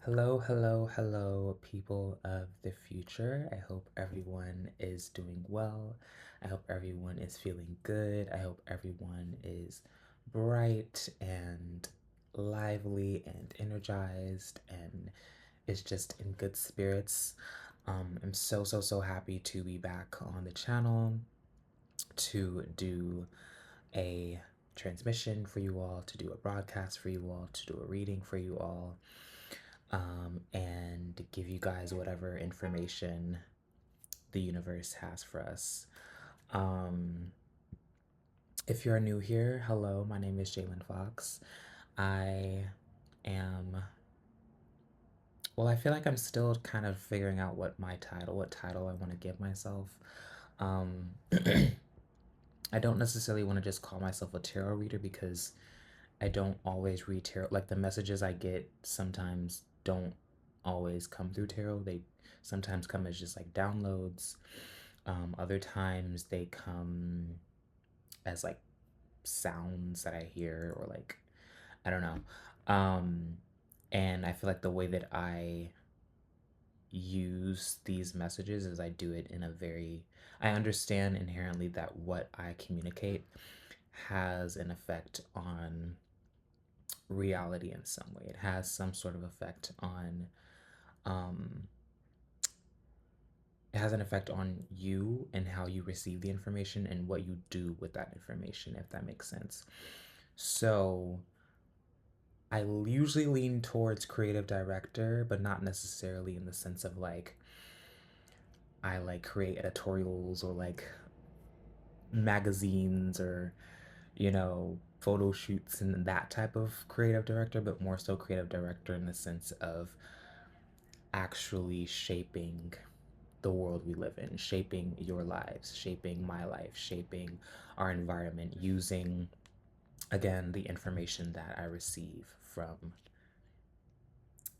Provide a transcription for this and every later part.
Hello, hello, hello, people of the future. I hope everyone is doing well. I hope everyone is feeling good. I hope everyone is bright and lively and energized and is just in good spirits. I'm so happy to be back on the channel to do a transmission for you all, to do a broadcast for you all, to do a reading for you all, and give you guys whatever information the universe has for us. Um, if you're new here, hello, my name is Jalen Fox. I am, well, I feel like I'm still kind of figuring out what title I want to give myself. Um, I don't necessarily want to just call myself a tarot reader because I don't always read tarot. Like the messages I get sometimes don't always come through tarot. They sometimes come as just like downloads. Other times they come as like sounds that I hear or like I don't know. Um, and I feel like the way that I use these messages is I do it in a very I understand inherently that what I communicate has an effect on reality in some way. It has some sort of effect on um it has an effect on you and how you receive the information and what you do with that information, if that makes sense. So I usually lean towards creative director, but not necessarily in the sense of like I like create editorials or like magazines or photo shoots and that type of creative director, but more so creative director in the sense of actually shaping the world we live in, shaping your lives, shaping my life, shaping our environment, using, again, the information that I receive from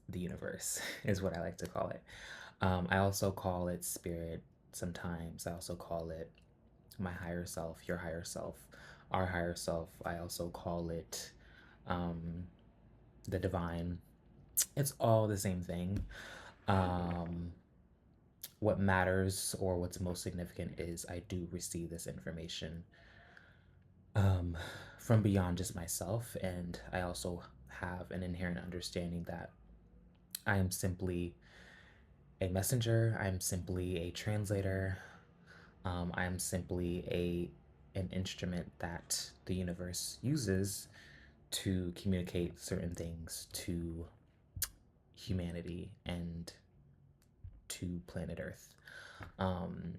the universe, is what I like to call it. I also call it spirit sometimes. I also call it my higher self, your higher self, our higher self. I also call it um, the divine. It's all the same thing. Um, what matters or what's most significant is I do receive this information um, from beyond just myself, and I also have an inherent understanding that I am simply a messenger. I'm simply a translator. I am simply an instrument that the universe uses to communicate certain things to humanity and to planet Earth. Um,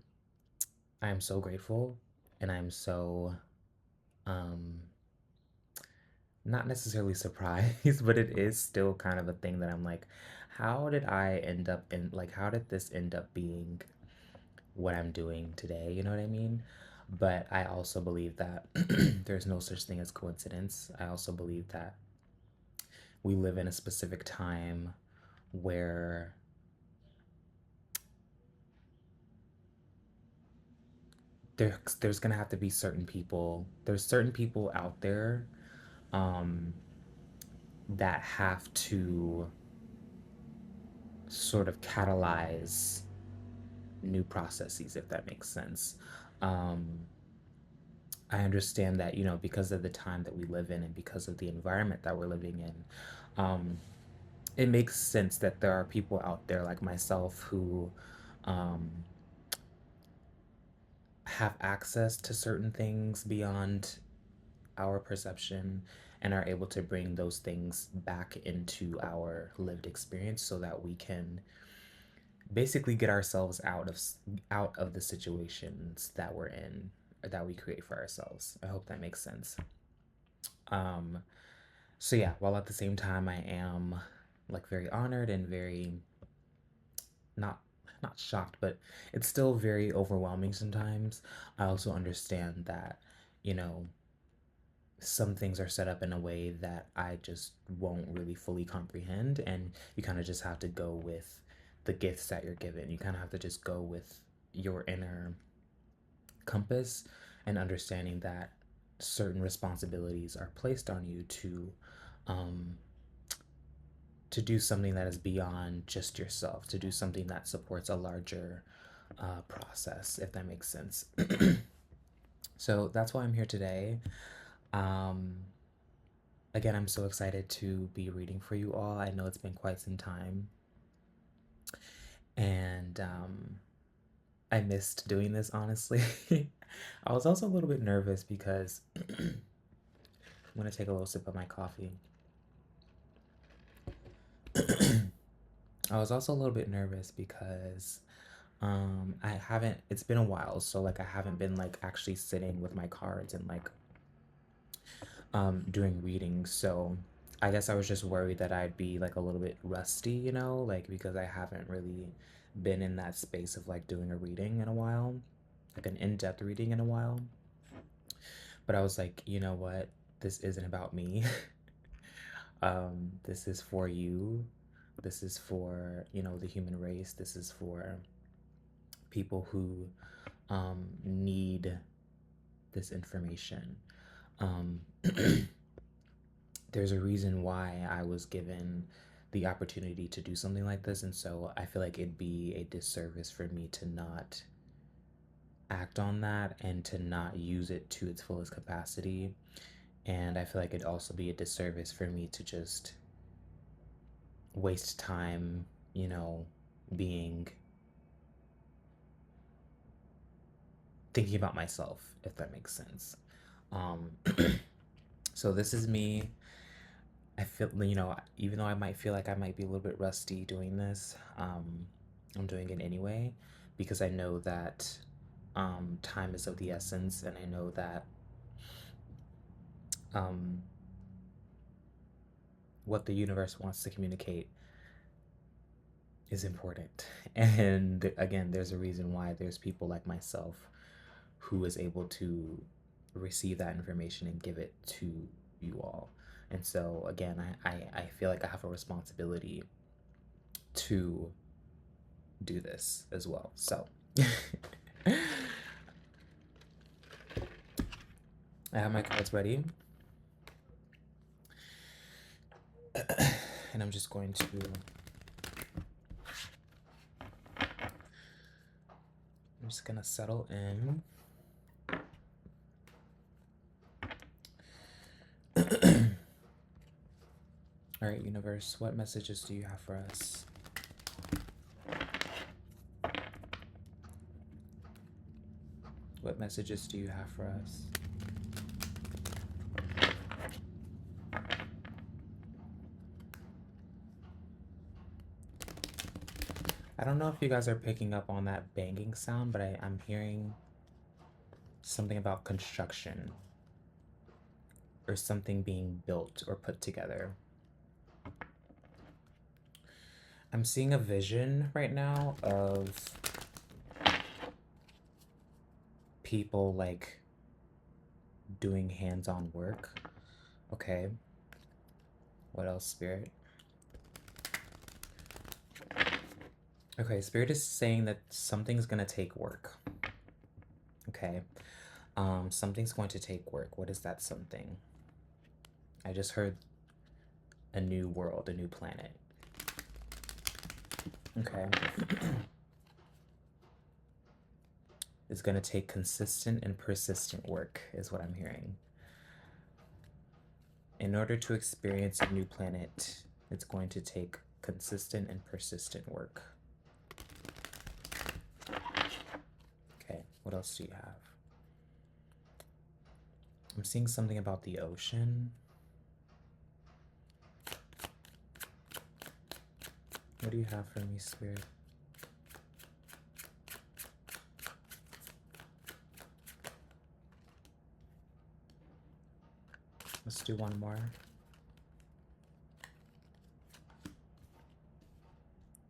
I am so grateful, and I'm so um, not necessarily surprised, but it is still kind of a thing that I'm like, how did I end up in, like, how did this end up being what I'm doing today? You know what I mean? But I also believe that there's no such thing as coincidence. I also believe that we live in a specific time where there's gonna have to be there's certain people out there um, that have to sort of catalyze new processes, if that makes sense. Um, I understand that, because of the time that we live in and because of the environment that we're living in, it makes sense that there are people out there like myself who um, have access to certain things beyond our perception and are able to bring those things back into our lived experience so that we can basically get ourselves out of the situations that we're in or that we create for ourselves. I hope that makes sense. Um, so yeah, while at the same time I am like very honored and very not not shocked, but it's still very overwhelming sometimes. I also understand that, you know, some things are set up in a way that I just won't really fully comprehend, and you kind of just have to go with the gifts that you're given. You kind of have to just go with your inner compass and understanding that certain responsibilities are placed on you um, to do something that is beyond just yourself, to do something that supports a larger process, if that makes sense. So that's why I'm here today. Um, Again, I'm so excited to be reading for you all. I know it's been quite some time, and I missed doing this, honestly. I was also a little bit nervous because I'm gonna take a little sip of my coffee. I was also a little bit nervous because I haven't, it's been a while, so like I haven't been like actually sitting with my cards and like doing readings. So I guess I was just worried that I'd be like a little bit rusty, you know, like because I haven't really been in that space of like doing a reading in a while, like an in-depth reading in a while. But I was like, you know what? This isn't about me. This is for you. This is for, you know, the human race. This is for people who need this information. Um, there's a reason why I was given the opportunity to do something like this, and so I feel like it'd be a disservice for me to not act on that and to not use it to its fullest capacity. And I feel like it'd also be a disservice for me to just waste time, you know, being thinking about myself, if that makes sense. Um, so this is me. I feel, you know, even though I might feel like I might be a little bit rusty doing this, I'm doing it anyway because I know that time is of the essence, and I know that um, what the universe wants to communicate is important. And again, there's a reason why there's people like myself who is able to receive that information and give it to you all. And so again, I feel like I have a responsibility to do this as well. So I have my cards ready. And I'm just going to settle in. All right, universe, what messages do you have for us? What messages do you have for us? I don't know if you guys are picking up on that banging sound, but I'm hearing something about construction or something being built or put together. I'm seeing a vision right now of people like doing hands-on work. Okay. What else, Spirit? Okay, Spirit is saying that something's gonna take work. Okay. Something's going to take work. What is that something? I just heard a new world, a new planet. Okay. It's gonna take consistent and persistent work, is what I'm hearing. In order to experience a new planet, it's going to take consistent and persistent work. Okay, what else do you have? I'm seeing something about the ocean. What do you have for me, Spirit? Let's do one more.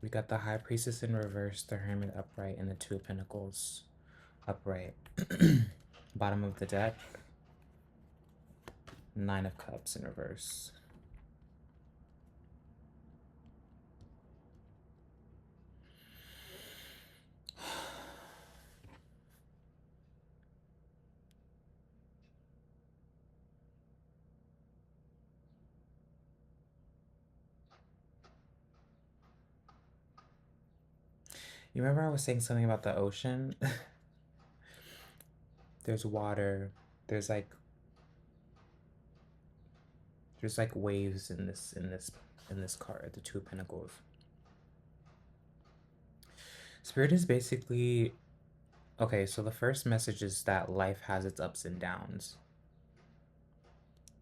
We got the High Priestess in reverse, the Hermit upright, and the Two of Pentacles upright. Bottom of the deck, Nine of Cups in reverse. You remember I was saying something about the ocean? There's water. There's like there's like waves in this card, the Two of Pentacles. Spirit is basically okay, so the first message is that life has its ups and downs,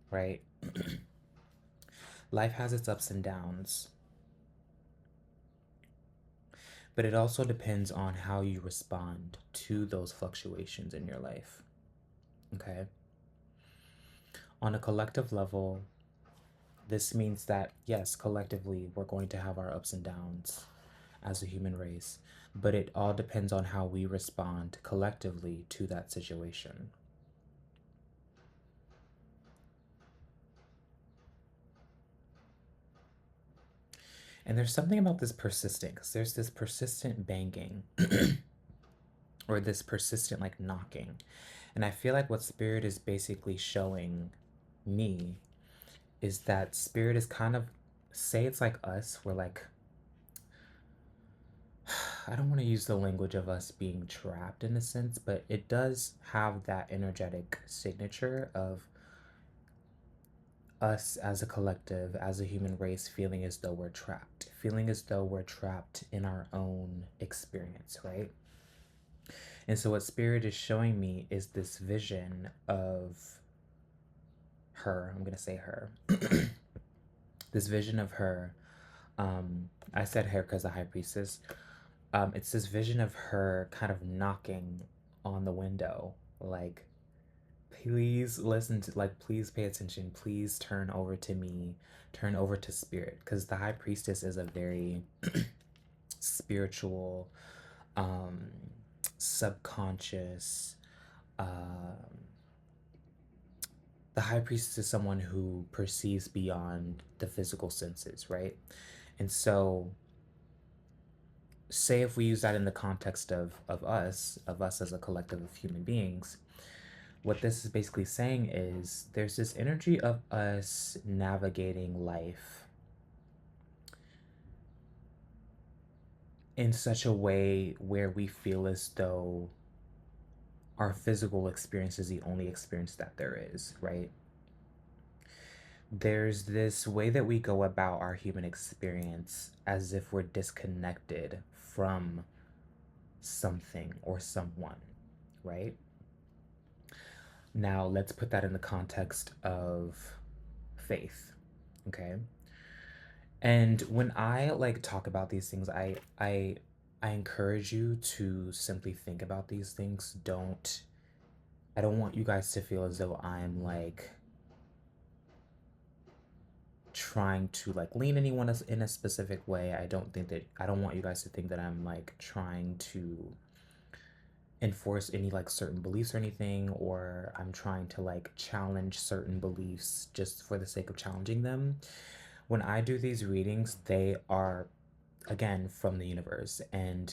right? Life has its ups and downs, but it also depends on how you respond to those fluctuations in your life. Okay? On a collective level, this means that, yes, collectively, we're going to have our ups and downs as a human race, but it all depends on how we respond collectively to that situation. And there's something about this persistent, because there's this persistent banging or this persistent like knocking. And I feel like what Spirit is basically showing me is that Spirit is kind of, say it's like us, we're like, I don't want to use the language of us being trapped in a sense, but it does have that energetic signature of us as a collective, as a human race, feeling as though we're trapped, feeling as though we're trapped in our own experience, right? And so, what Spirit is showing me is this vision of her. I'm going to say her. This vision of her. I said her because the High Priestess. It's this vision of her kind of knocking on the window, like, please listen to, like, please pay attention, please turn over to me, turn over to Spirit, because the High Priestess is a very spiritual, um, subconscious. The High Priestess is someone who perceives beyond the physical senses, right? And so, say if we use that in the context of us as a collective of human beings, what this is basically saying is there's this energy of us navigating life in such a way where we feel as though our physical experience is the only experience that there is, right? There's this way that we go about our human experience as if we're disconnected from something or someone, right? Now, let's put that in the context of faith, okay? And when I like talk about these things, I encourage you to simply think about these things. I don't want you guys to feel as though I'm like trying to like lean anyone in a specific way. I don't want you guys to think that I'm like trying to enforce any like certain beliefs or anything, or I'm trying to like challenge certain beliefs just for the sake of challenging them. When I do these readings, they are again from the universe, and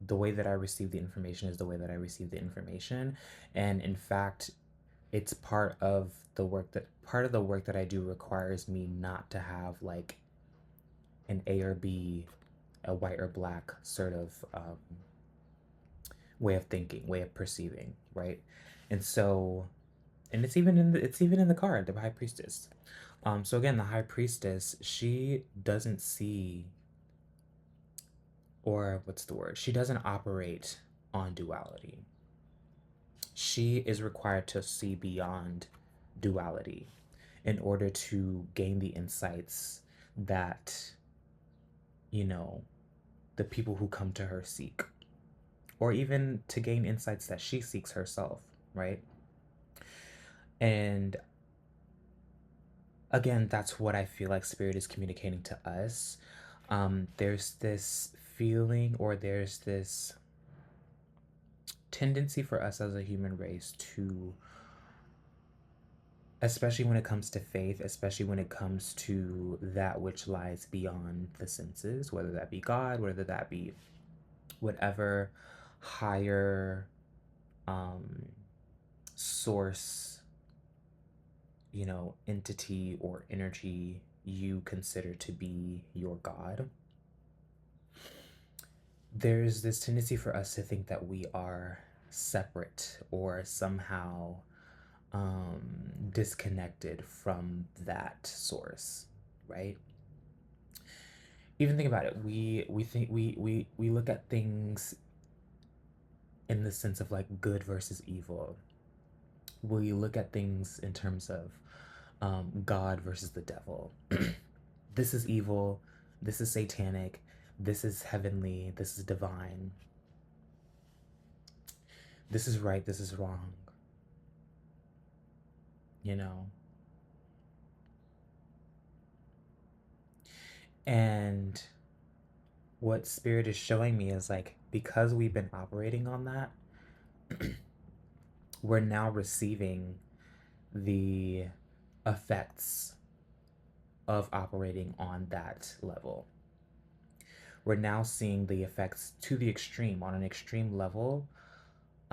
the way that I receive the information is the way that I receive the information. And in fact, it's part of the work that I do requires me not to have like an A or B, a white or black sort of way of thinking, way of perceiving, right? And so, and it's even in the card, the High Priestess. So again, the High Priestess, she doesn't see, or what's the word? She doesn't operate on duality. She is required to see beyond duality in order to gain the insights that, you know, the people who come to her seek, or even to gain insights that she seeks herself, right? And again, that's what I feel like Spirit is communicating to us. There's this feeling, or there's this tendency for us as a human race to, especially when it comes to faith, especially when it comes to that which lies beyond the senses, whether that be God, whether that be whatever higher um, source, entity or energy you consider to be your God. there's this tendency for us to think that we are separate or somehow disconnected from that source, right? Even think about it. We think we look at things in the sense of like good versus evil. We look at things in terms of God versus the devil. This is evil. This is satanic. This is heavenly. This is divine. This is right. This is wrong. You know? And what Spirit is showing me is like, because we've been operating on that, we're now receiving the effects of operating on that level. We're now seeing the effects to the extreme, on an extreme level,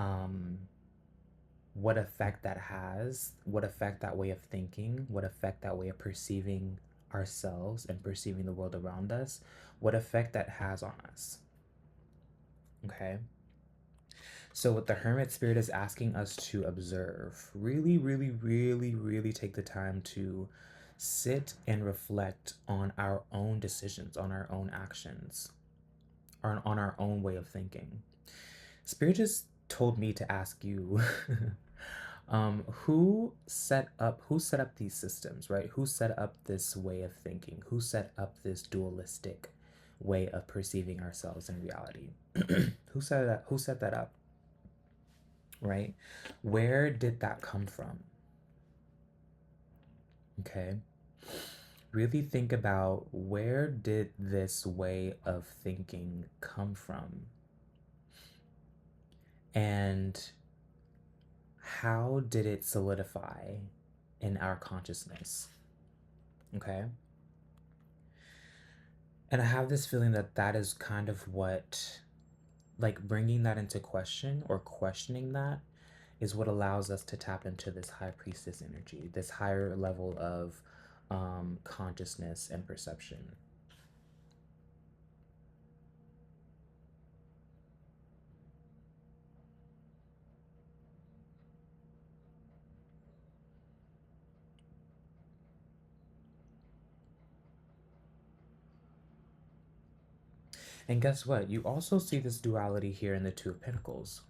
um, what effect that has, what effect that way of thinking, what effect that way of perceiving ourselves and perceiving the world around us, what effect that has on us. Okay. So, what the Hermit Spirit is asking us to observe, really, really, really, really take the time to sit and reflect on our own decisions, on our own actions, on our own way of thinking. Spirit just told me to ask you who set up these systems, right? Who set up this way of thinking? Who set up this dualistic way of perceiving ourselves in reality? Who set that up? Right? Where did that come from? Okay. Really think about, where did this way of thinking come from? And how did it solidify in our consciousness? Okay. And I have this feeling that that is kind of what, like, bringing that into question or questioning that is what allows us to tap into this high priestess energy, this higher level of consciousness and perception. And guess what? You also see this duality here in the Two of Pentacles,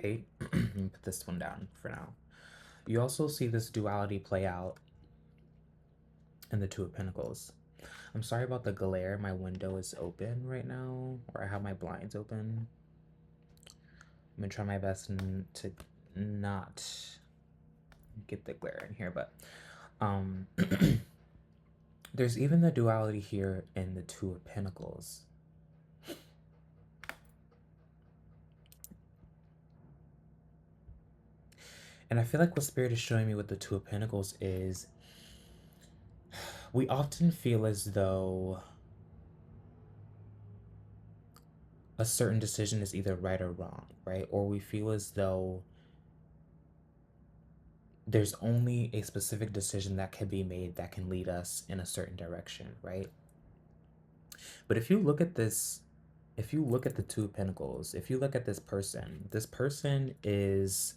right? Let me put this one down for now. You also see this duality play out in the Two of Pentacles. I'm sorry about the glare. My window is open right now, or I have my blinds open. I'm gonna try my best to not get the glare in here, but there's even the duality here in the Two of Pentacles. And I feel like what Spirit is showing me with the Two of Pentacles is we often feel as though a certain decision is either right or wrong, right? Or we feel as though there's only a specific decision that can be made that can lead us in a certain direction, right? But if you look at this, if you look at the Two of Pentacles, if you look at this person is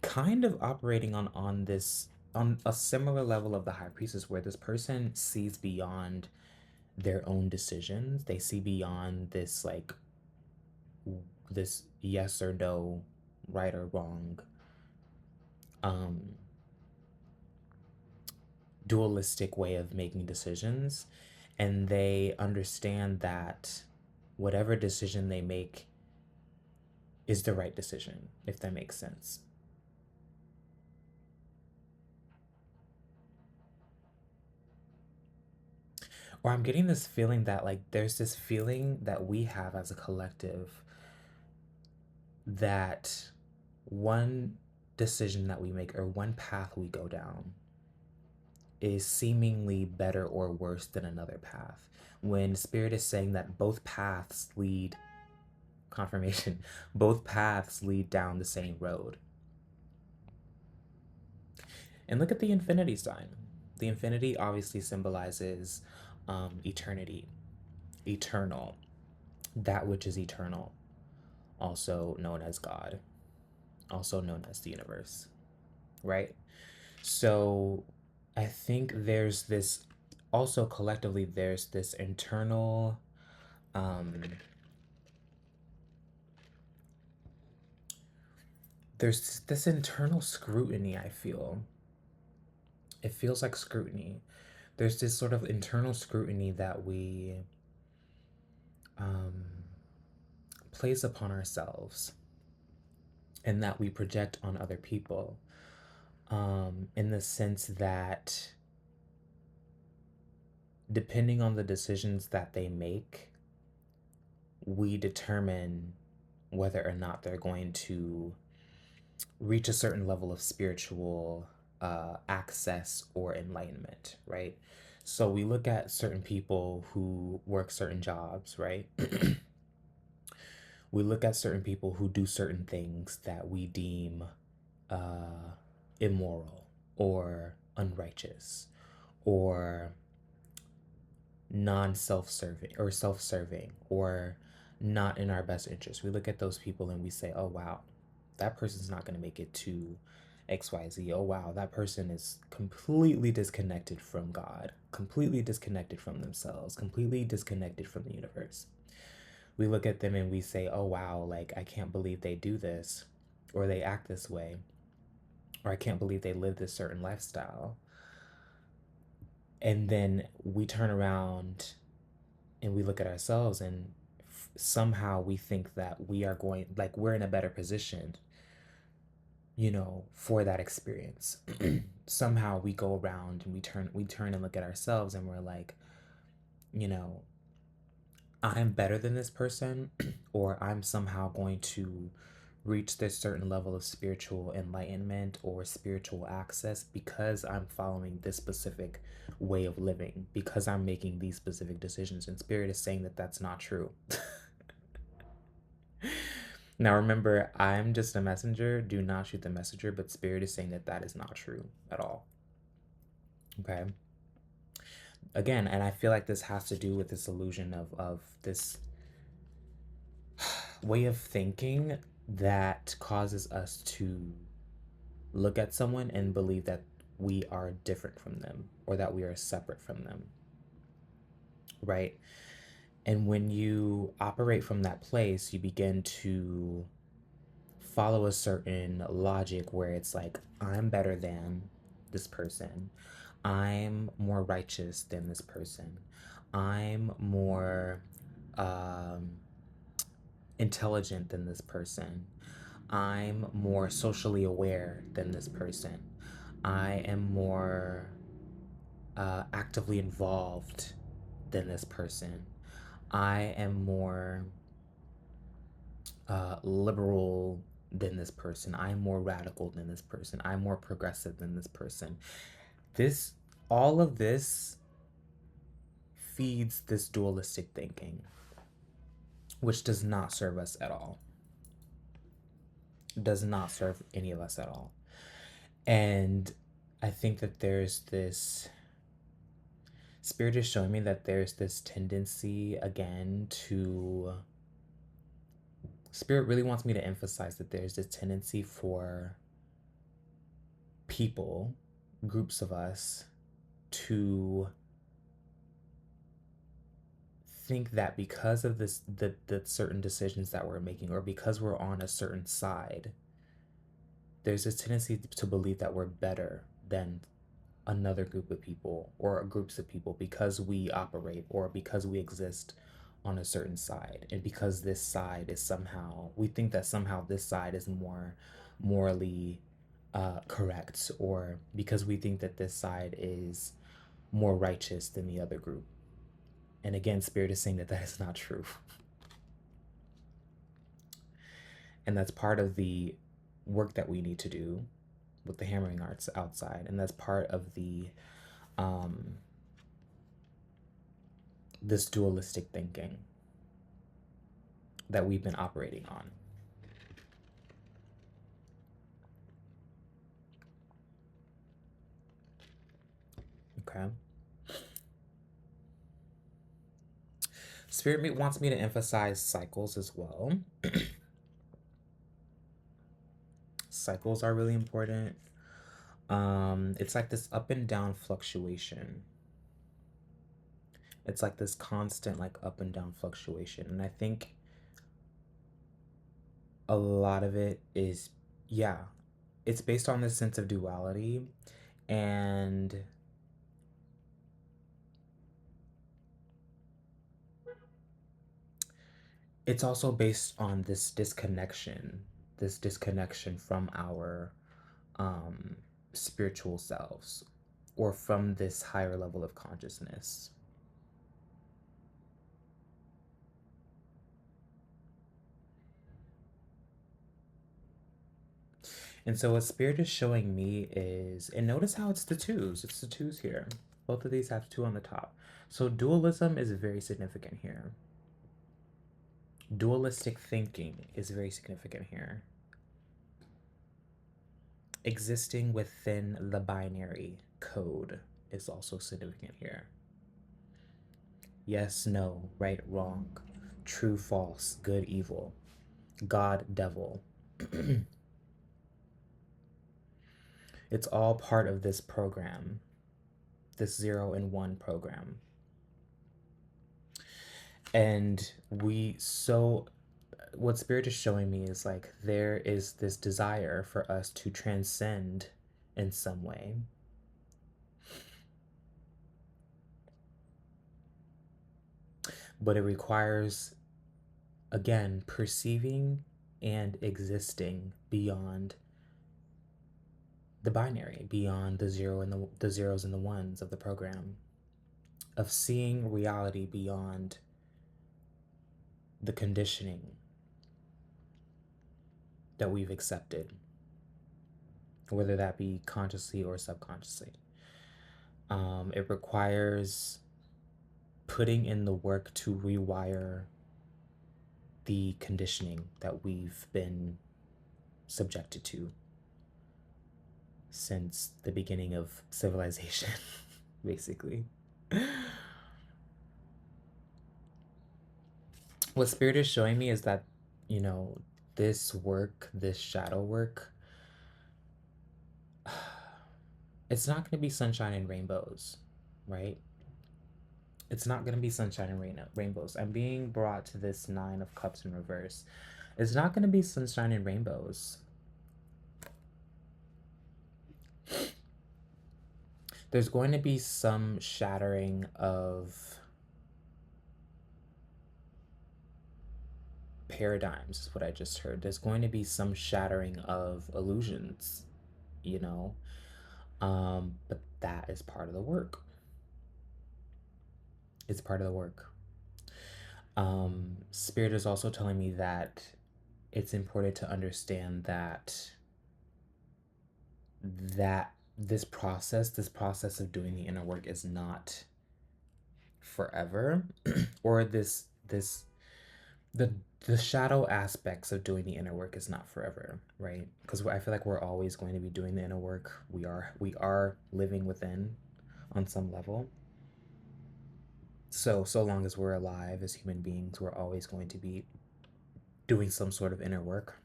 kind of operating on this, on a similar level of the High Priestess, where this person sees beyond their own decisions. They see beyond this, like, this yes or no, right or wrong, um dualistic way of making decisions, and they understand that whatever decision they make is the right decision, if that makes sense. Or I'm getting this feeling that, like, there's this feeling that we have as a collective that one decision that we make, or one path we go down, is seemingly better or worse than another path, when Spirit is saying that both paths lead, confirmation, both paths lead down the same road. And look at the infinity sign. The infinity obviously symbolizes eternity, eternal, that which is eternal, also known as God, also known as the universe, right? So I think there's this, also collectively, there's this internal, um, there's this internal scrutiny, I feel. It feels like scrutiny. There's this sort of internal scrutiny that we um, place upon ourselves and that we project on other people, in the sense that depending on the decisions that they make, we determine whether or not they're going to reach a certain level of spiritual access or enlightenment, right? So we look at certain people who work certain jobs, right? We look at certain people who do certain things that we deem uh, immoral or unrighteous or non self-serving or self-serving or not in our best interest. We look at those people and we say, oh wow, that person's not going to make it to XYZ. Oh wow, that person is completely disconnected from God, completely disconnected from themselves, completely disconnected from the universe. We look at them and we say, oh wow, like I can't believe they do this or they act this way, or I can't believe they live this certain lifestyle. And then we turn around and we look at ourselves and somehow we think that we are going, like we're in a better position, for that experience. Somehow we go around and we turn and look at ourselves and we're like, you know, I'm better than this person, or I'm somehow going to reach this certain level of spiritual enlightenment or spiritual access because I'm following this specific way of living, because I'm making these specific decisions. And Spirit is saying that that's not true. Now, remember, I'm just a messenger. Do not shoot the messenger, but Spirit is saying that that is not true at all. Okay. Again, and I feel like this has to do with this illusion of this way of thinking that causes us to look at someone and believe that we are different from them or that we are separate from them, right? And when you operate from that place, you begin to follow a certain logic where it's like, I'm better than this person. I'm more righteous than this person. I'm more um, intelligent than this person. I'm more socially aware than this person. I am more actively involved than this person. I am more liberal than this person. I'm more radical than this person. I'm more progressive than this person. This, all of this feeds this dualistic thinking, which does not serve us at all. Does not serve any of us at all. And I think that there's this, Spirit is showing me that there's this tendency again to, Spirit really wants me to emphasize that there's this tendency for people, groups of us, to think that because of this, the certain decisions that we're making, or because we're on a certain side, there's this tendency to believe that we're better than another group of people or groups of people because we operate or because we exist on a certain side, and because this side is somehow, we think that somehow this side is more morally correct, or because we think that this side is more righteous than the other group. And again, Spirit is saying that that is not true. And that's part of the work that we need to do with the hammering arts outside. And that's part of the this dualistic thinking that we've been operating on. Okay. Spirit wants me to emphasize cycles as well. Cycles are really important. It's like this up and down fluctuation. It's like this constant like up and down fluctuation. And I think a lot of it is, yeah, it's based on this sense of duality, and it's also based on this disconnection from our um, spiritual selves or from this higher level of consciousness. And so what spirit is showing me is, and notice how it's the twos. It's the twos here. Both of these have two on the top. So dualism is very significant here. Dualistic thinking is very significant here. Existing within the binary code is also significant here. Yes, no, right, wrong, true, false, good, evil, God, devil. It's all part of this program, this 0 and 1 program. And what Spirit is showing me is like there is this desire for us to transcend in some way. But it requires, again, perceiving and existing beyond the binary, beyond the zeros and the ones of the program, of seeing reality beyond the conditioning that we've accepted, whether that be consciously or subconsciously. It requires putting in the work to rewire the conditioning that we've been subjected to since the beginning of civilization, basically. What Spirit is showing me is that, you know, this work, this shadow work, it's not going to be sunshine and rainbows, right? It's not going to be sunshine and rainbows. I'm being brought to this Nine of Cups in reverse. It's not going to be sunshine and rainbows. There's going to be some shattering of paradigms, is what I just heard. There's going to be some shattering of illusions, you know? But that is part of the work. It's part of the work. Spirit is also telling me that it's important to understand that this process of doing the inner work is not forever, or the the shadow aspects of doing the inner work is not forever, right? Because I feel like we're always going to be doing the inner work. We are living within on some level. So long as we're alive as human beings, we're always going to be doing some sort of inner work.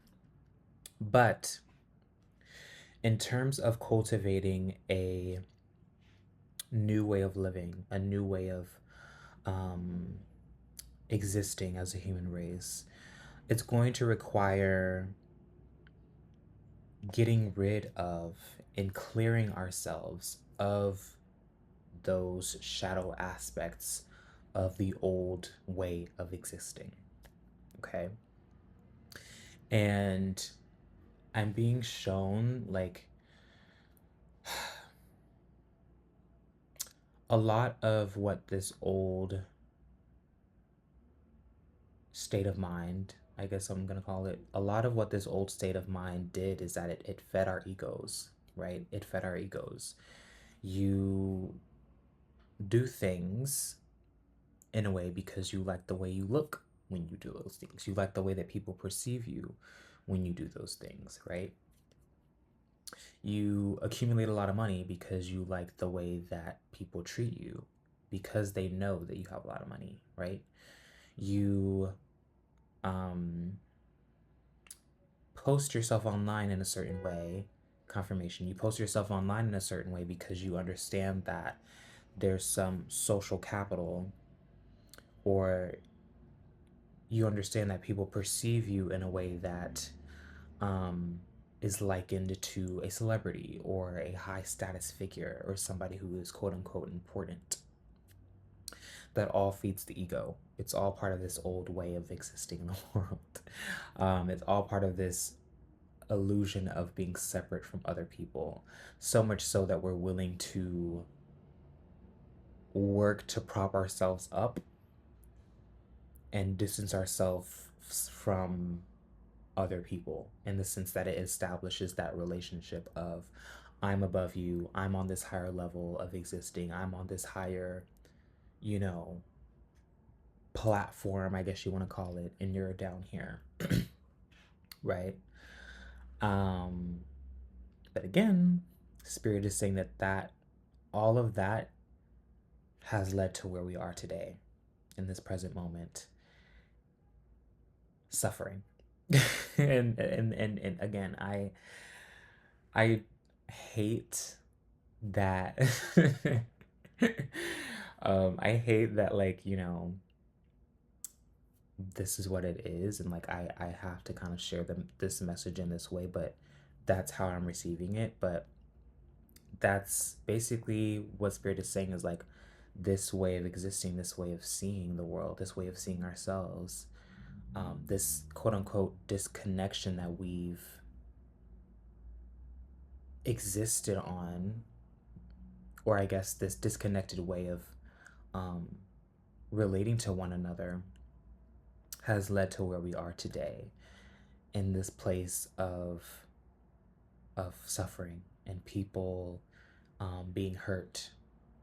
But in terms of cultivating a new way of living, a new way of existing as a human race, it's going to require getting rid of and clearing ourselves of those shadow aspects of the old way of existing. Okay. And I'm being shown like a lot of what this old state of mind, I guess I'm going to call it, a lot of what this old state of mind did is that it fed our egos, right? It fed our egos. You do things in a way because you like the way you look when you do those things. You like the way that people perceive you when you do those things, right? You accumulate a lot of money because you like the way that people treat you, because they know that you have a lot of money, right? You um, post yourself online in a certain way, confirmation. You post yourself online in a certain way because you understand that there's some social capital, or you understand that people perceive you in a way that um, is likened to a celebrity or a high status figure or somebody who is quote unquote important. That all feeds the ego. It's all part of this old way of existing in the world. It's all part of this illusion of being separate from other people. So much so that we're willing to work to prop ourselves up and distance ourselves from other people, in the sense that it establishes that relationship of I'm above you, I'm on this higher level of existing, I'm on this higher, you know, platform, I guess you want to call it, and you're down here, right? Um, but again, Spirit is saying that all of that has led to where we are today in this present moment, suffering. And again, I hate that I hate that, like, this is what it is, and like I have to kind of share this message in this way, but that's how I'm receiving it. But that's basically what Spirit is saying, is like this way of existing, this way of seeing the world, this way of seeing ourselves, this quote unquote disconnection that we've existed on, or I guess this disconnected way of um, relating to one another, has led to where we are today, in this place of suffering and people being hurt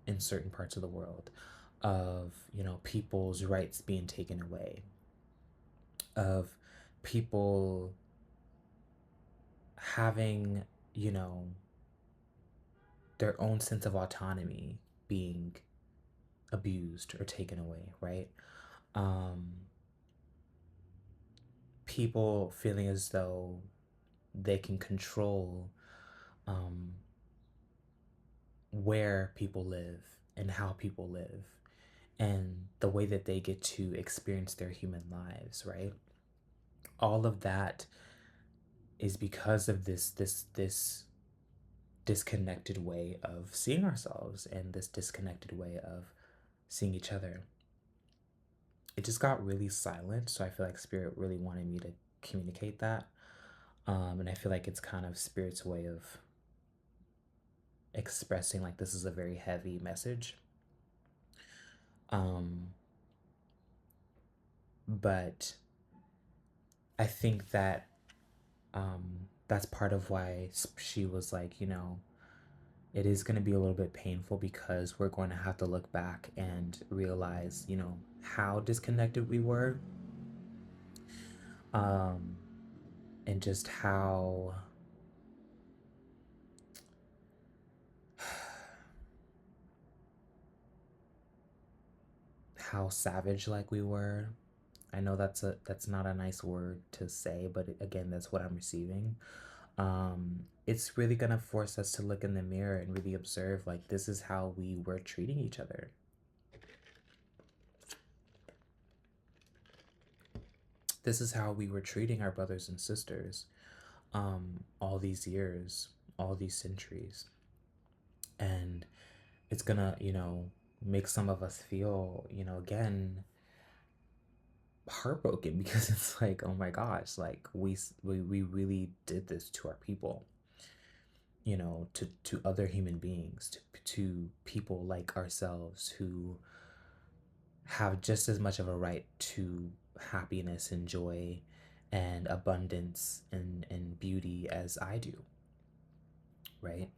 in certain parts of the world, of people's rights being taken away, of people having you know their own sense of autonomy being abused or taken away, right? um People feeling as though they can control um where people live and how people live and the way that they get to experience their human lives, right? All of that is because of this disconnected way of seeing ourselves and this disconnected way of seeing each other. It just got really silent, so I feel like Spirit really wanted me to communicate that. And I feel like it's kind of Spirit's way of expressing like this is a very heavy message. Um, but I think that that's part of why she was like, it is going to be a little bit painful because we're going to have to look back and realize, how disconnected we were, um, and just how savage like we were. I know that's not a nice word to say, but again, that's what I'm receiving. It's really gonna force us to look in the mirror and really observe, like, this is how we were treating each other. This is how we were treating our brothers and sisters, all these years, all these centuries. And it's gonna, make some of us feel, again, heartbroken because it's like, oh my gosh, like we really did this to our people, to other human beings, to people like ourselves who have just as much of a right to happiness and joy and abundance and beauty as I do, right?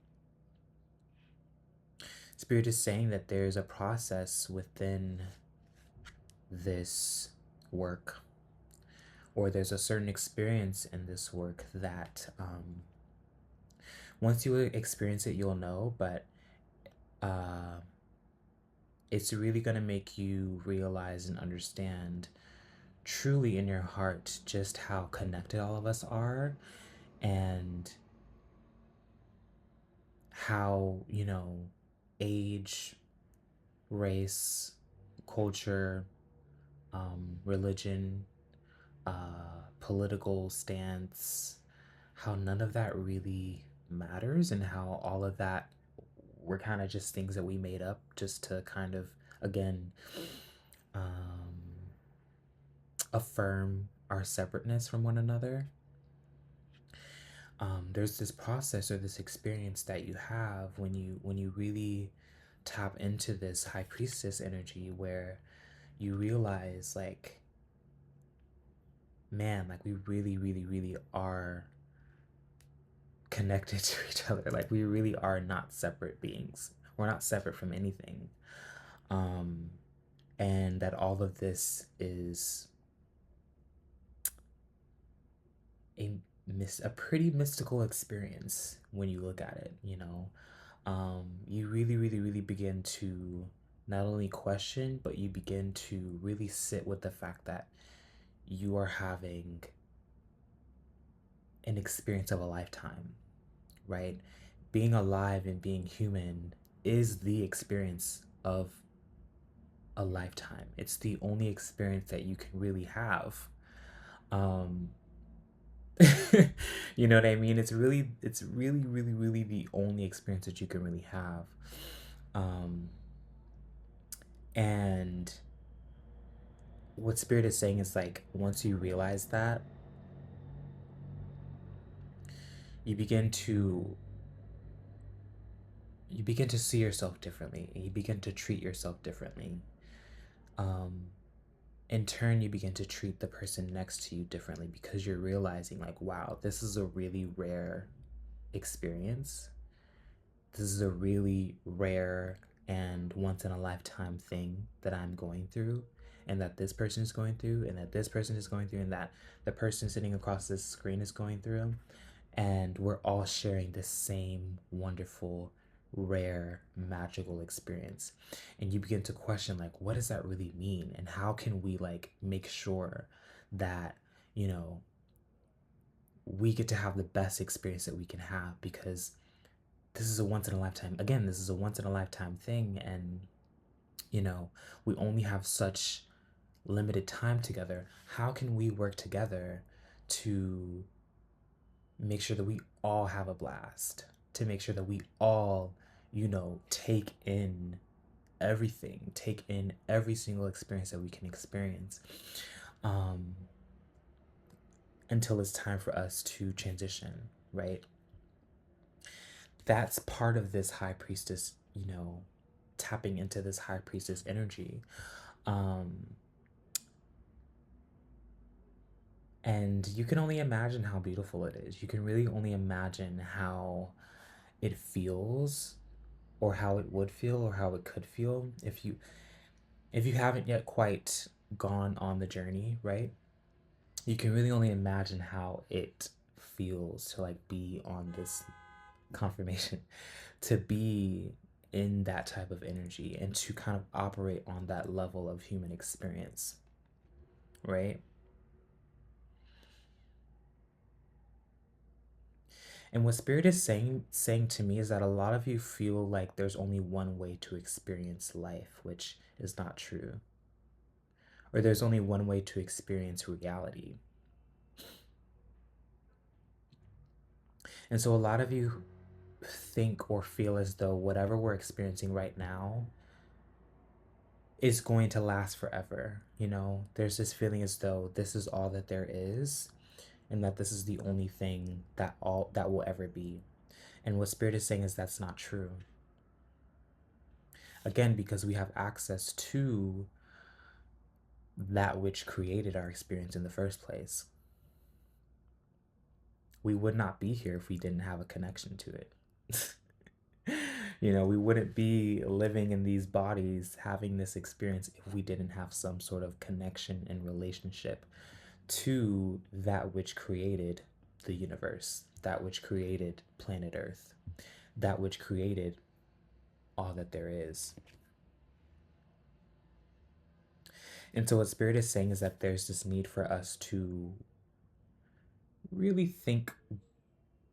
Spirit is saying that there's a process within this work, or there's a certain experience in this work that once you experience it, you'll know, but uh, it's really going to make you realize and understand truly in your heart just how connected all of us are, and how, age, race, culture, religion, political stance, how none of that really matters, and how all of that were kind of just things that we made up just to kind of, again, um, affirm our separateness from one another. There's this process or this experience that you have when you really tap into this high priestess energy, where you realize, like, man, like, we really, really, really are connected to each other. Like, we really are not separate beings. We're not separate from anything. Um, and that all of this is a a pretty mystical experience when you look at it. You really, really, really begin to not only question, but you begin to really sit with the fact that you are having an experience of a lifetime, right? Being alive and being human is the experience of a lifetime. It's the only experience that you can really have. Um, you know what I mean? It's really, really, really the only experience that you can really have. Um, and what Spirit is saying is, like, once you realize that, you begin to you begin to see yourself differently, and you begin to treat yourself differently. Um, in turn, you begin to treat the person next to you differently, because you're realizing, like, wow, this is a really rare experience. This is a really rare and once in a lifetime thing that I'm going through, and that this person is going through, and that this person is going through, and that the person sitting across this screen is going through. And we're all sharing the same wonderful, rare, magical experience. And you begin to question, like, what does that really mean? And how can we, like, make sure that, you know, we get to have the best experience that we can have? Because this is a once in a lifetime, again, this is a once in a lifetime thing. And, you know, we only have such limited time together. How can we work together to make sure that we all have a blast, to make sure that we all, take in everything, take in every single experience that we can experience, um, until it's time for us to transition, right? That's part of this high priestess, tapping into this high priestess energy. Um, and you can only imagine how beautiful it is. You can really only imagine how it feels, or how it would feel, or how it could feel if you haven't yet quite gone on the journey, right? You can really only imagine how it feels to, like, be on this confirmation, to be in that type of energy, and to kind of operate on that level of human experience, right? And what Spirit is saying to me is that a lot of you feel like there's only one way to experience life, which is not true. Or there's only one way to experience reality. And so a lot of you think or feel as though whatever we're experiencing right now is going to last forever. There's this feeling as though this is all that there is, and that this is the only thing that will ever be. And what Spirit is saying is that's not true. Again, because we have access to that which created our experience in the first place. We would not be here if we didn't have a connection to it. We wouldn't be living in these bodies having this experience if we didn't have some sort of connection and relationship to that which created the universe, that which created planet Earth, that which created all that there is. And so, what Spirit is saying is that there's this need for us to really think,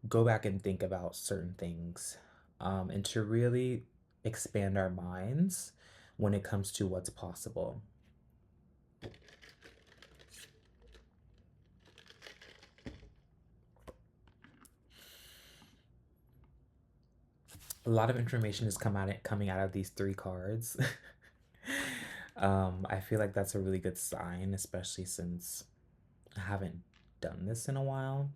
go back and think about certain things, and to really expand our minds when it comes to what's possible. A lot of information is coming out of these three cards. I feel like that's a really good sign, especially since I haven't done this in a while.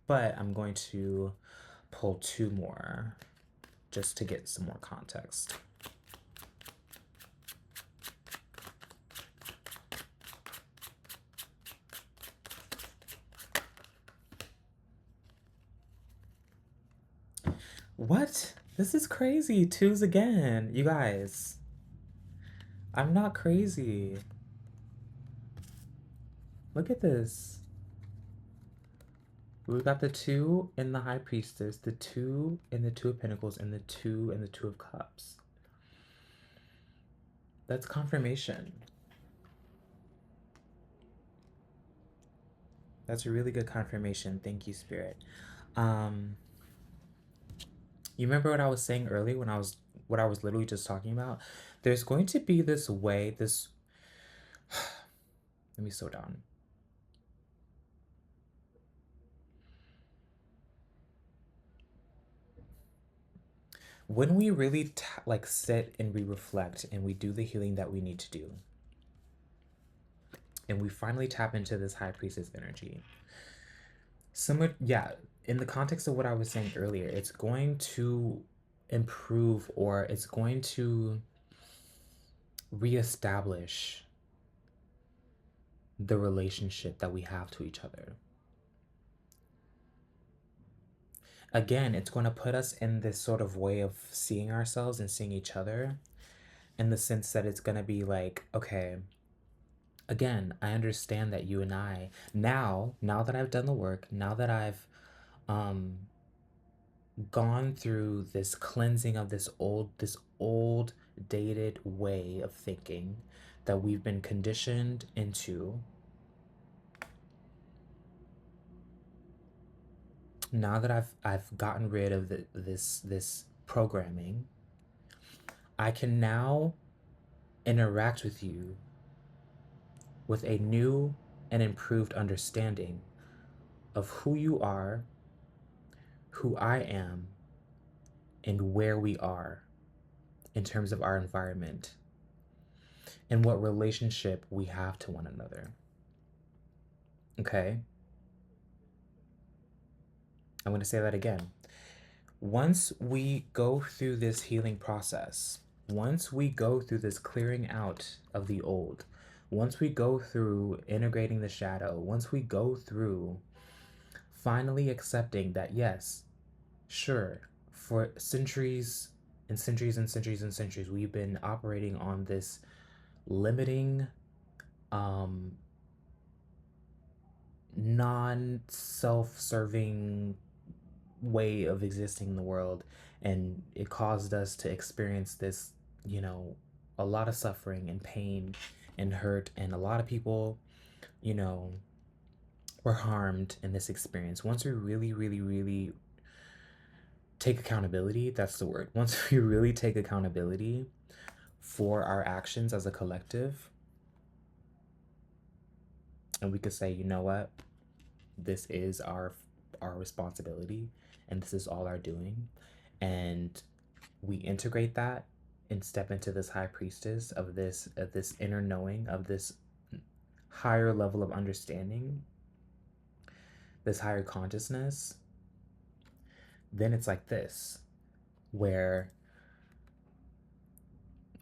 But I'm going to pull two more just to get some more context. What? This is crazy. Twos again. You guys, I'm not crazy. Look at this. We've got the two in the High Priestess, the two in the Two of Pentacles, and the two in the Two of Cups. That's confirmation. That's a really good confirmation. Thank you, Spirit. You remember what I was saying earlier when what I was literally just talking about? There's going to be this way, this let me slow down. When we really like sit and we reflect and we do the healing that we need to do, and we finally tap into this High Priestess energy. Similar, yeah, in the context of what I was saying earlier, it's going to improve, or it's going to reestablish the relationship that we have to each other. Again, it's going to put us in this sort of way of seeing ourselves and seeing each other, in the sense that it's going to be like, okay, again, I understand that you and I, now that I've done the work, now that I've gone through this cleansing of this old dated way of thinking that we've been conditioned into, now that I've gotten rid of this programming, I can now interact with you with a new and improved understanding of who you are, who I am, and where we are in terms of our environment and what relationship we have to one another. Okay? I'm going to say that again. Once we go through this healing process, once we go through this clearing out of the old, once we go through integrating the shadow, once we go through finally accepting that, yes, sure, for centuries and centuries and centuries and centuries, we've been operating on this limiting, non-self-serving way of existing in the world, and it caused us to experience this, a lot of suffering and pain and hurt, and a lot of people, you know, were harmed in this experience. Once we really, really, really take accountability, that's the word. Once we really take accountability for our actions as a collective, and we could say, you know what, this is our responsibility, and this is all our doing, and we integrate that and step into this High Priestess of this inner knowing, of this higher level of understanding, this higher consciousness, then it's like this, where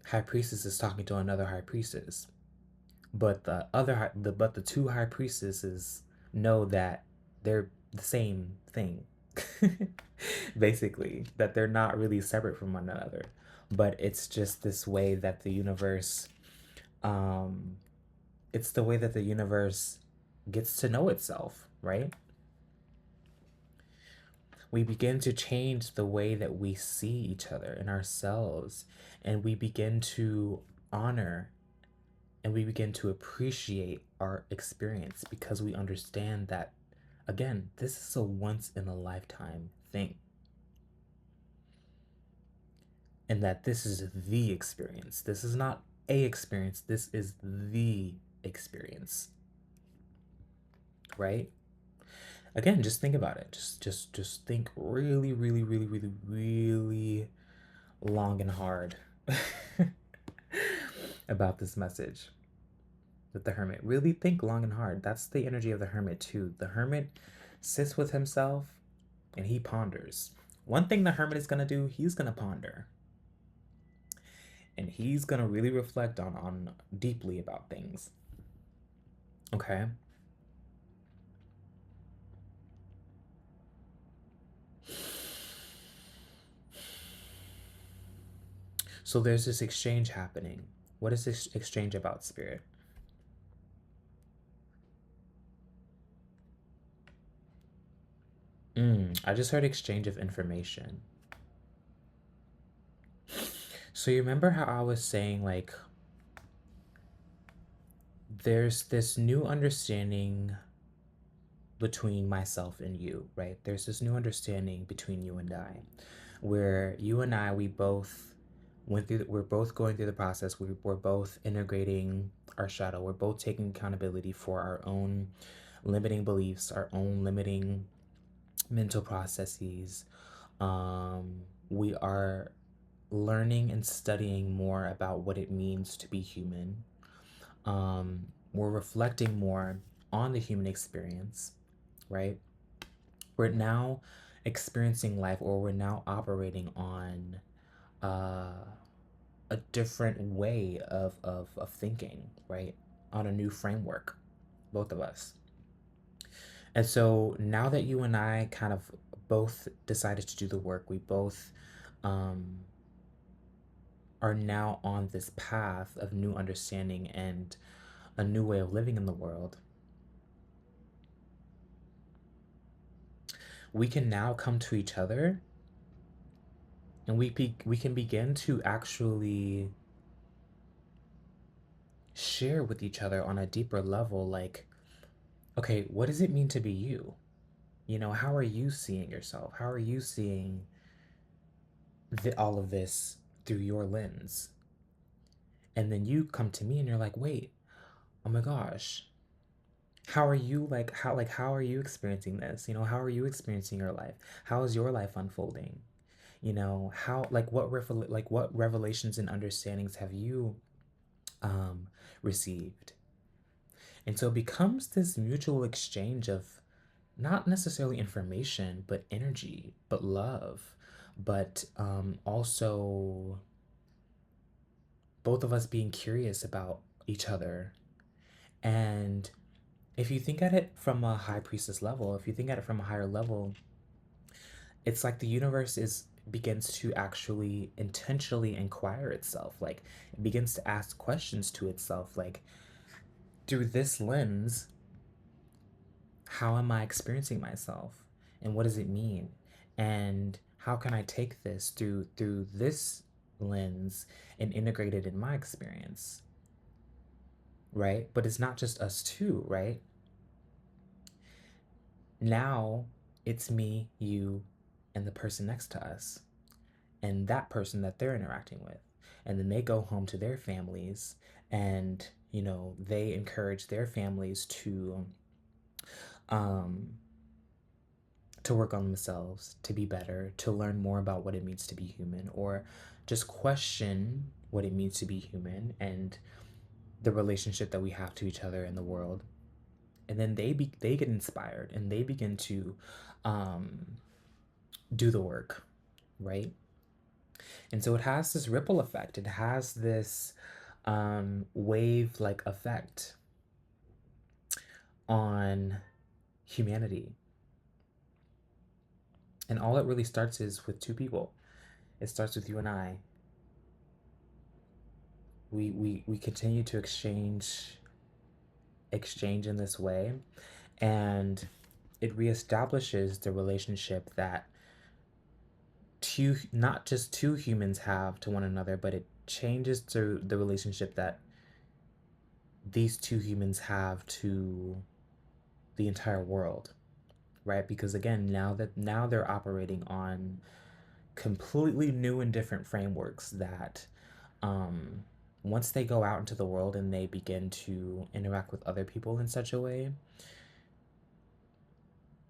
High Priestess is talking to another High Priestess, but the two High Priestesses know that they're the same thing. Basically, that they're not really separate from one another, but it's just this way that the universe, it's the way that the universe gets to know itself, right? We begin to change the way that we see each other and ourselves, and we begin to honor and we begin to appreciate our experience because we understand that, again, this is a once in a lifetime thing, and that this is the experience. This is not a experience, this is the experience, right? Again, just think about it. Just think really, really, really, really, really long and hard about this message with the hermit. Really think long and hard. That's the energy of the hermit too. The hermit sits with himself and he ponders. One thing the hermit is gonna do, he's gonna ponder. And he's gonna really reflect on deeply about things. Okay? So there's this exchange happening. What is this exchange about, Spirit? I just heard exchange of information. So you remember how I was saying, like, there's this new understanding between myself and you, right? There's this new understanding between you and I, where you and I, we both we're both going through the process. We're both integrating our shadow. We're both taking accountability for our own limiting beliefs, our own limiting mental processes. We are learning and studying more about what it means to be human. We're reflecting more on the human experience, right? We're now experiencing life, or we're now operating on a different way of thinking, right? On a new framework, both of us. And so now that you and I kind of both decided to do the work, we both um, are now on this path of new understanding and a new way of living in the world. We can now come to each other and we can begin to actually share with each other on a deeper level, like, okay, what does it mean to be you? You know, how are you seeing yourself? How are you seeing all of this through your lens? And then you come to me and you're like, wait, oh my gosh, how are you, how are you experiencing this? You know, how are you experiencing your life? How is your life unfolding? You know, how, what revelations and understandings have you um received? And so it becomes this mutual exchange of not necessarily information, but energy, but love, but also both of us being curious about each other. And if you think at it from a high priestess level, if you think at it from a higher level, it's like the universe is begins to actually intentionally inquire itself. Like it begins to ask questions to itself, like through this lens, how am I experiencing myself? And what does it mean? And how can I take this through this lens and integrate it in my experience? Right? But it's not just us two, right? Now it's me, you, and the person next to us, and that person that they're interacting with. And then they go home to their families and, you know, they encourage their families um, to work on themselves, to be better, to learn more about what it means to be human, or just question what it means to be human and the relationship that we have to each other in the world. And then they get inspired and they begin to um, do the work, right? And so it has this ripple effect. It has this wave like effect on humanity. And all it really starts is with two people. It starts with you and I. We continue to exchange in this way, and it reestablishes the relationship that two, not just two humans have to one another, but it changes to the relationship that these two humans have to the entire world, right? Because again, now they're operating on completely new and different frameworks that um once they go out into the world and they begin to interact with other people in such a way,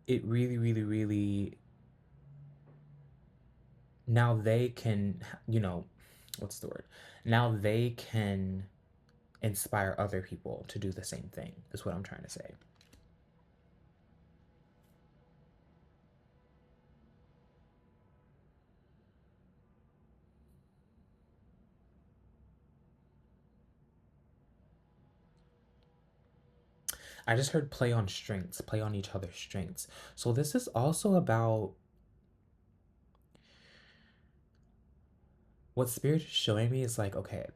it really now they can, you know, what's the word? Now they can inspire other people to do the same thing, is what I'm trying to say. I just heard play on strengths, play on each other's strengths. So this is also about what Spirit is showing me is like, okay,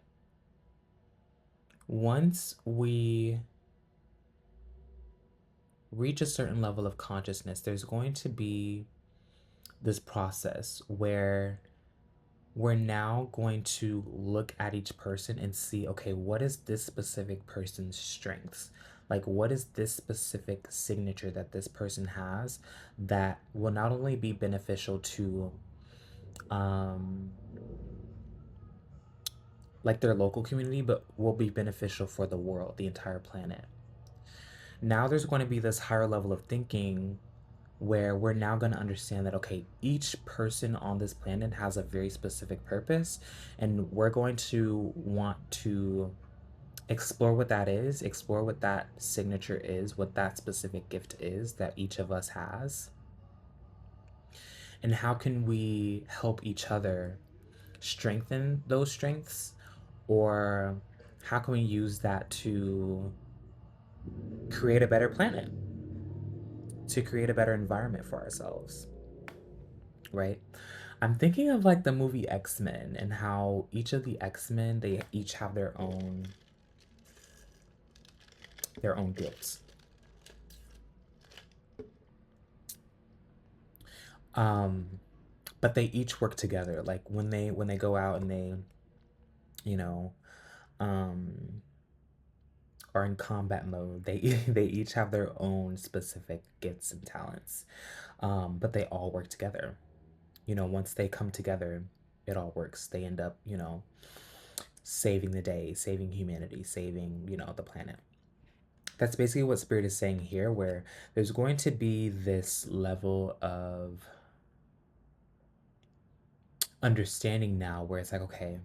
once we reach a certain level of consciousness, there's going to be this process where we're now going to look at each person and see, okay, what is this specific person's strengths? Like, what is this specific signature that this person has that will not only be beneficial to, um, like their local community, but will be beneficial for the world, the entire planet. Now there's going to be this higher level of thinking where we're now going to understand that, okay, each person on this planet has a very specific purpose, and we're going to want to explore what that is, explore what that signature is, what that specific gift is that each of us has, and how can we help each other strengthen those strengths, or how can we use that to create a better planet, to create a better environment for ourselves, right? I'm thinking of like the movie X-Men and how each of the X-Men, they each have their own gifts. Um but they each work together. Like when they go out and they, you know, um are in combat mode, they they each have their own specific gifts and talents. But they all work together. You know, once they come together, it all works. They end up, you know, saving the day, saving humanity, saving, you know, the planet. That's basically what Spirit is saying here, where there's going to be this level of understanding now where it's like, okay,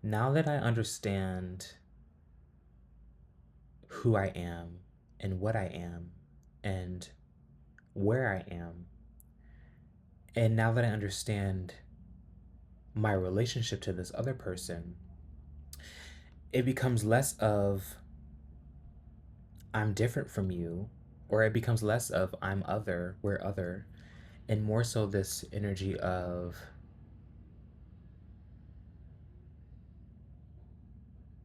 now that I understand who I am and what I am and where I am, and now that I understand my relationship to this other person, it becomes less of I'm different from you, or it becomes less of I'm other, we're other, and more so this energy of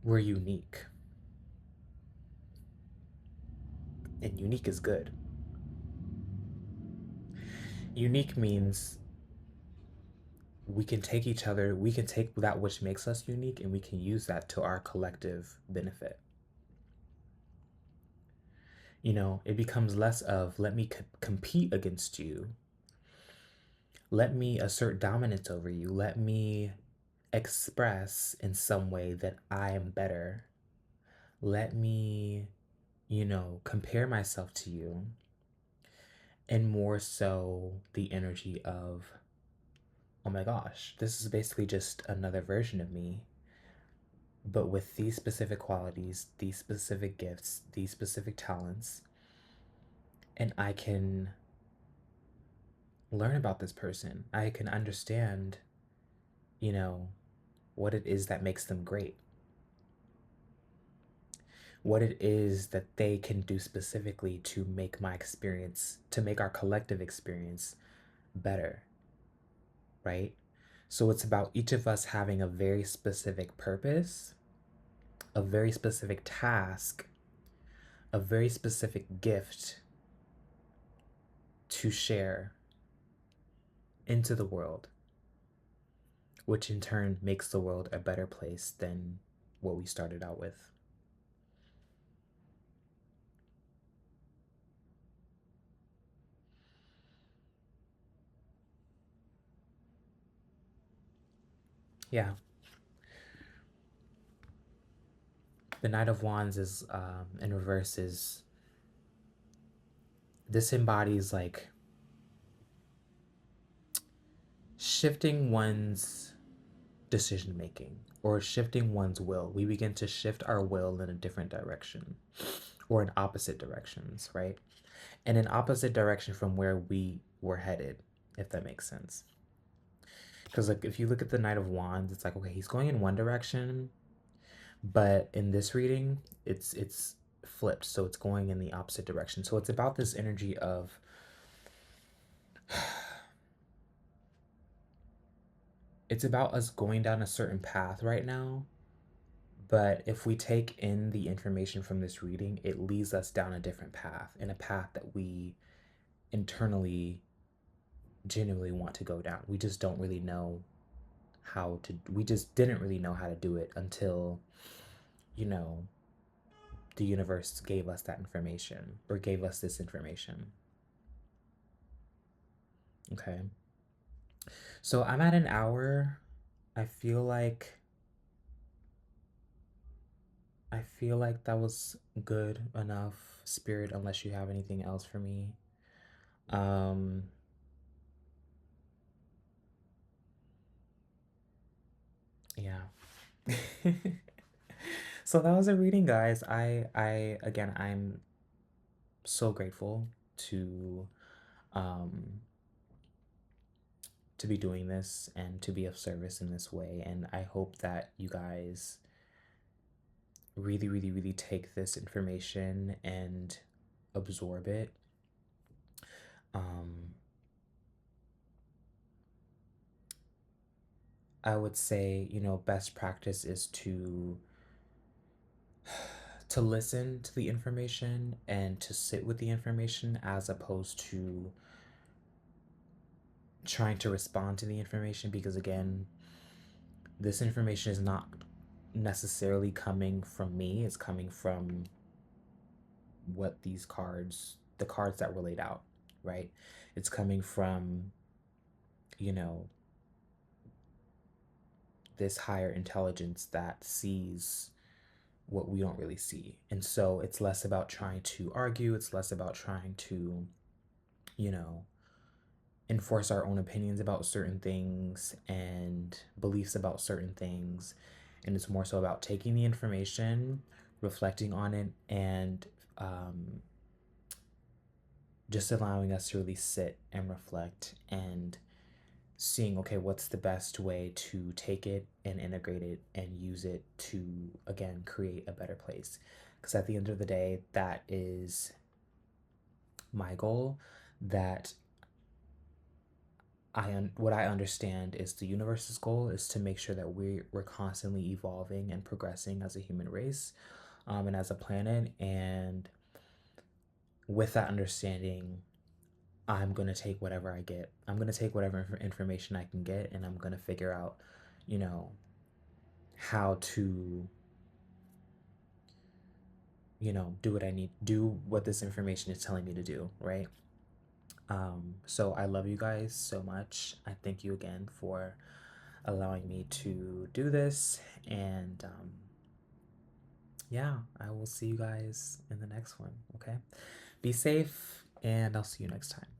we're unique. And unique is good. Unique means we can take that which makes us unique and we can use that to our collective benefit. You know, it becomes less of let me compete against you, let me assert dominance over you, let me express in some way that I am better, let me, you know, compare myself to you, and more so the energy of, oh my gosh, this is basically just another version of me, but with these specific qualities, these specific gifts, these specific talents, and I can learn about this person. I can understand, you know, what it is that makes them great, what it is that they can do specifically to make my experience, to make our collective experience better, right? So it's about each of us having a very specific purpose, a very specific task, a very specific gift to share into the world. which in turn makes the world a better place than what we started out with. Yeah. The Knight of Wands is in reverse is this embodies like shifting one's decision making or shifting one's will. We begin to shift our will in a different direction or in opposite directions, right? And in opposite direction from where we were headed, if that makes sense. Because like if you look at the Knight of Wands, it's like, okay, he's going in one direction, but in this reading, it's flipped, so it's going in the opposite direction. So it's about this energy of it's about us going down a certain path right now, but if we take in the information from this reading, it leads us down a different path, in a path that we internally genuinely want to go down. We just don't really know how to, we just didn't really know how to do it until, you know, the universe gave us that information or gave us this information. Okay. So I'm at an hour. I feel like that was good enough, Spirit, unless you have anything else for me. Um yeah. So that was a reading, guys. I again, I'm so grateful to um to be doing this and to be of service in this way, and I hope that you guys really, really, really take this information and absorb it. Um, I would say, best practice is to listen to the information and to sit with the information as opposed to trying to respond to the information, because again, this information is not necessarily coming from me, it's coming from what the cards that were laid out, right? It's coming from, you know, this higher intelligence that sees what we don't really see. And so it's less about trying to argue, it's less about trying to, you know, enforce our own opinions about certain things and beliefs about certain things. And it's more so about taking the information, reflecting on it, and just allowing us to really sit and reflect and seeing, okay, what's the best way to take it and integrate it and use it to, again, create a better place. Because at the end of the day, that is my goal. That what I understand is the universe's goal is to make sure that we're constantly evolving and progressing as a human race, and as a planet. And with that understanding, I'm going to take whatever I get. I'm going to take whatever information I can get, and I'm going to figure out, you know, how to, do what I need, do what this information is telling me to do, right? So I love you guys so much. I thank you again for allowing me to do this. And yeah, I will see you guys in the next one. Okay. Be safe, and I'll see you next time.